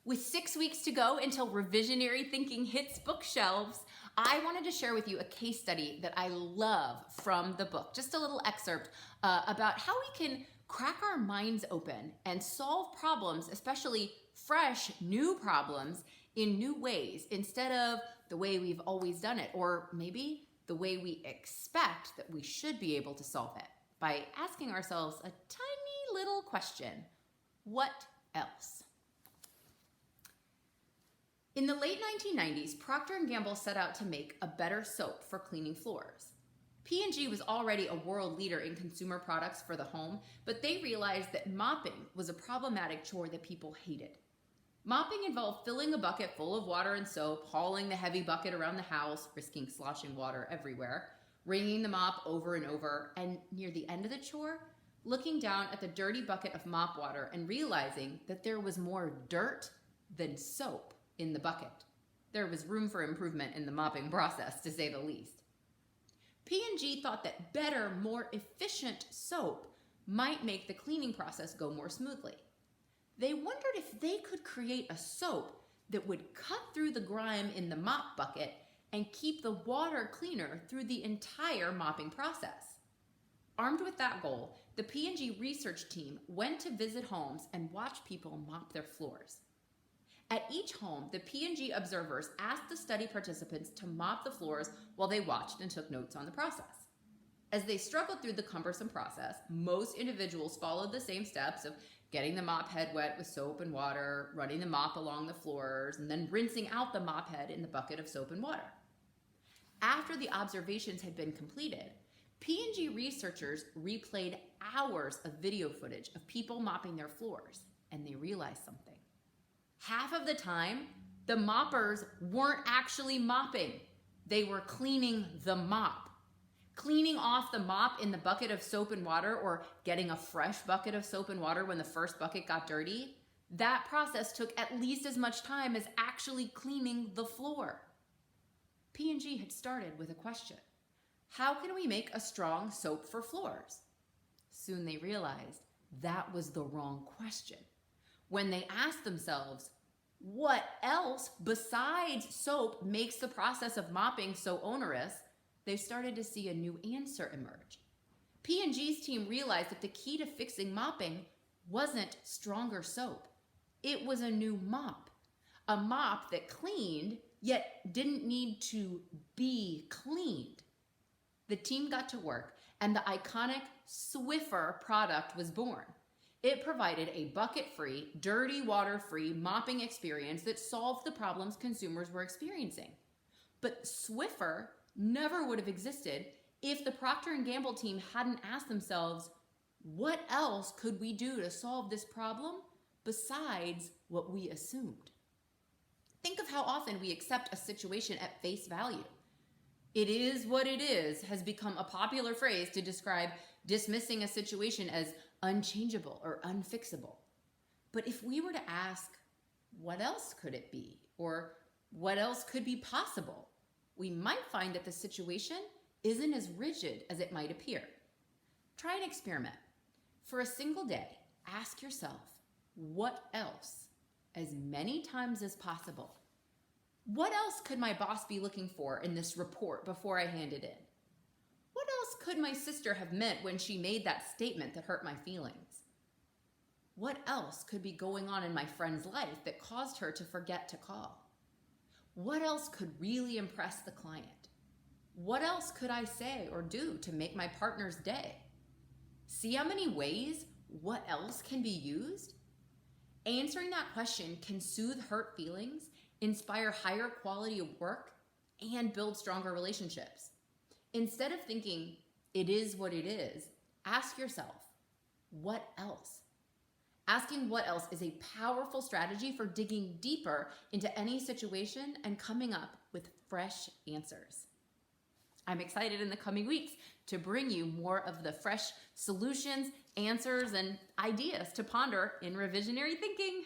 With 6 weeks to go until Revisionary Thinking hits bookshelves, I wanted to share with you a case study that I love from the book. Just a little excerpt about how we can crack our minds open and solve problems, especially fresh, new problems, in new ways instead of the way we've always done it, or maybe the way we expect that we should be able to solve it, by asking ourselves a tiny little question: what else? In the late 1990s, Procter Gamble set out to make a better soap for cleaning floors. P&G was already a world leader in consumer products for the home, but they realized that mopping was a problematic chore that people hated. Mopping involved filling a bucket full of water and soap, hauling the heavy bucket around the house, risking sloshing water everywhere, wringing the mop over and over, and near the end of the chore, looking down at the dirty bucket of mop water and realizing that there was more dirt than soap in the bucket. There was room for improvement in the mopping process, to say the least. P&G thought that better, more efficient soap might make the cleaning process go more smoothly. They wondered if they could create a soap that would cut through the grime in the mop bucket and keep the water cleaner through the entire mopping process. Armed with that goal, the P&G research team went to visit homes and watch people mop their floors. At each home, the P&G observers asked the study participants to mop the floors while they watched and took notes on the process. As they struggled through the cumbersome process, most individuals followed the same steps of getting the mop head wet with soap and water, running the mop along the floors, and then rinsing out the mop head in the bucket of soap and water. After the observations had been completed, P&G researchers replayed hours of video footage of people mopping their floors, and they realized something. Half of the time, the moppers weren't actually mopping. They were cleaning the mop. Cleaning off the mop in the bucket of soap and water, or getting a fresh bucket of soap and water when the first bucket got dirty, that process took at least as much time as actually cleaning the floor. P&G had started with a question: how can we make a strong soap for floors? Soon they realized that was the wrong question. When they asked themselves, what else besides soap makes the process of mopping so onerous, they started to see a new answer emerge. P&G's team realized that the key to fixing mopping wasn't stronger soap. It was a new mop. A mop that cleaned, yet didn't need to be cleaned. The team got to work, and the iconic Swiffer product was born. It provided a bucket-free, dirty water-free mopping experience that solved the problems consumers were experiencing. But Swiffer never would have existed if the Procter & Gamble team hadn't asked themselves, what else could we do to solve this problem besides what we assumed? Think of how often we accept a situation at face value. "It is what it is" has become a popular phrase to describe dismissing a situation as unchangeable or unfixable. But if we were to ask, what else could it be? Or what else could be possible? We might find that the situation isn't as rigid as it might appear. Try an experiment. For a single day, ask yourself, what else? As many times as possible. What else could my boss be looking for in this report before I hand it in? What else could my sister have meant when she made that statement that hurt my feelings? What else could be going on in my friend's life that caused her to forget to call? What else could really impress the client? What else could I say or do to make my partner's day? See how many ways what else can be used? Answering that question can soothe hurt feelings, inspire higher quality of work, and build stronger relationships. Instead of thinking, it is what it is, ask yourself, what else? Asking what else is a powerful strategy for digging deeper into any situation and coming up with fresh answers. I'm excited in the coming weeks to bring you more of the fresh solutions, answers, and ideas to ponder in Revisionary Thinking.